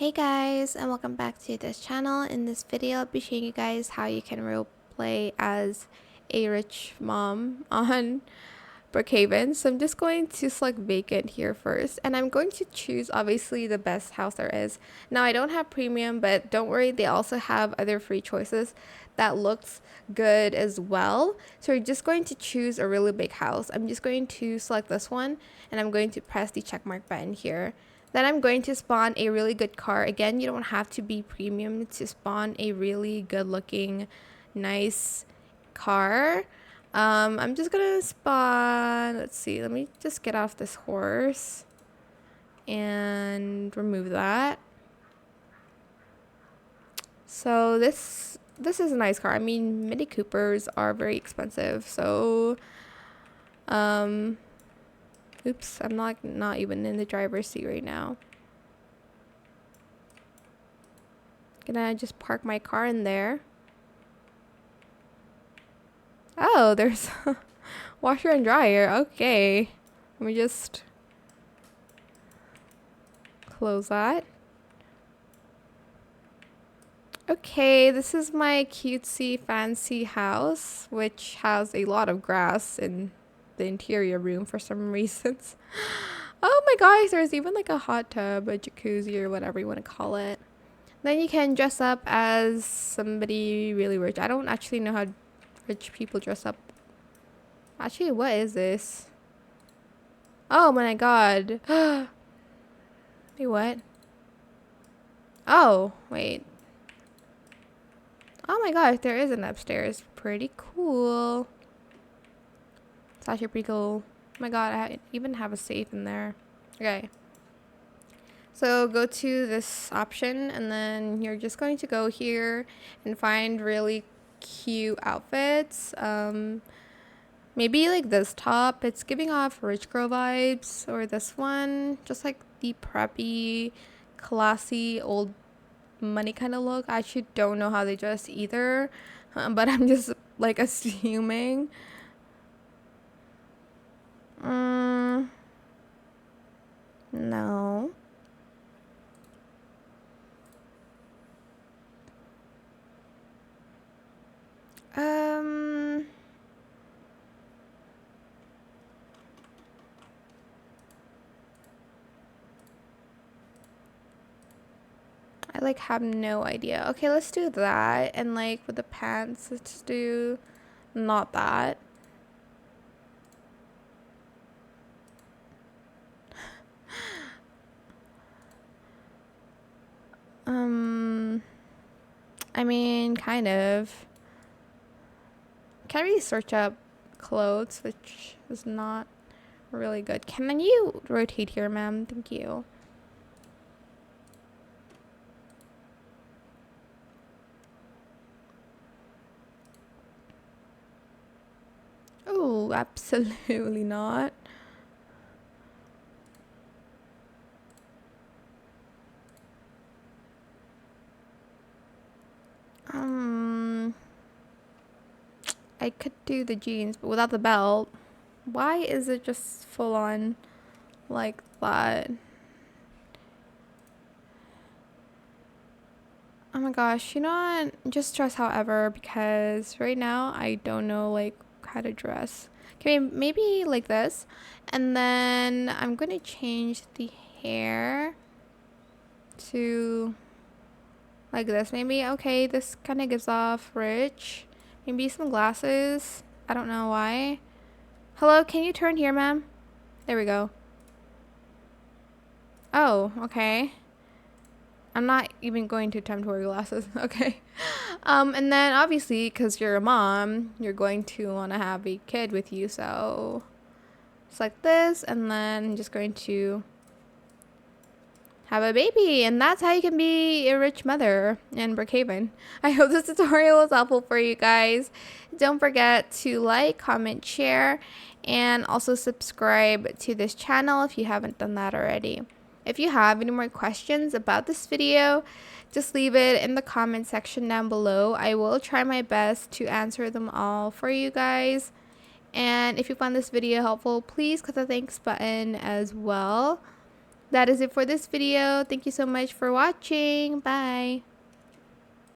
Hey guys, and welcome back to this channel. In this video, I'll be showing you guys how you can role play as a rich mom on Brookhaven. So I'm just going to select vacant here first, and I'm going to choose obviously the best house there is. Now I don't have premium, but don't worry, they also have other free choices that looks good as well. So we're just going to choose a really big house. I'm just going to select this one, and I'm going to press the checkmark button here. Then I'm going to spawn a really good car. Again, you don't have to be premium to spawn a really good looking, nice car. I'm just gonna spawn, let's see, let me just get off this horse and remove that. So this is a nice car. I mean, Mini Coopers are very expensive, so oops, I'm not even in the driver's seat right now. Gonna just park my car in there. Oh, there's washer and dryer. Okay. Let me just close that. Okay, this is my cutesy fancy house, which has a lot of grass in the interior room for some reasons. Oh my gosh, there's even like a hot tub, a jacuzzi, or whatever you want to call it. Then you can dress up as somebody really rich. I don't actually know how rich people dress up. Actually, what is this? Oh my god. Wait, what? Oh, wait. Oh my gosh, there is an upstairs. Pretty cool. It's actually pretty cool. Oh my god, I even have a safe in there. Okay. So go to this option, and then you're just going to go here and find really cute outfits. Maybe like this top. It's giving off rich girl vibes. Or this one. Just like the preppy, classy, old money kind of look. I actually don't know how they dress either, but I'm just like assuming. No. I like have no idea. Okay, let's do that. And like with the pants, let's do not that. I mean, kind of. Can't really search up clothes, which is not really good. Can you rotate here, ma'am? Thank you. Oh, absolutely not. I could do the jeans, but without the belt. Why is it just full on like that? Oh my gosh, you know what? Just dress however, because right now I don't know like how to dress. Okay, maybe like this. And then I'm gonna change the hair to like this. Maybe, okay, this kind of gives off rich. Maybe some glasses. I don't know why. Hello, can you turn here, ma'am? There we go. Oh, okay. I'm not even going to attempt to wear glasses. Okay. And then obviously, because you're a mom, you're going to want to have a kid with you. So it's like this, and then I'm just going to have a baby, and that's how you can be a rich mother in Brookhaven. I hope this tutorial was helpful for you guys. Don't forget to like, comment, share, and also subscribe to this channel if you haven't done that already. If you have any more questions about this video, just leave it in the comment section down below. I will try my best to answer them all for you guys. And if you found this video helpful, please click the thanks button as well. that is it for this video. Thank you so much for watching. Bye.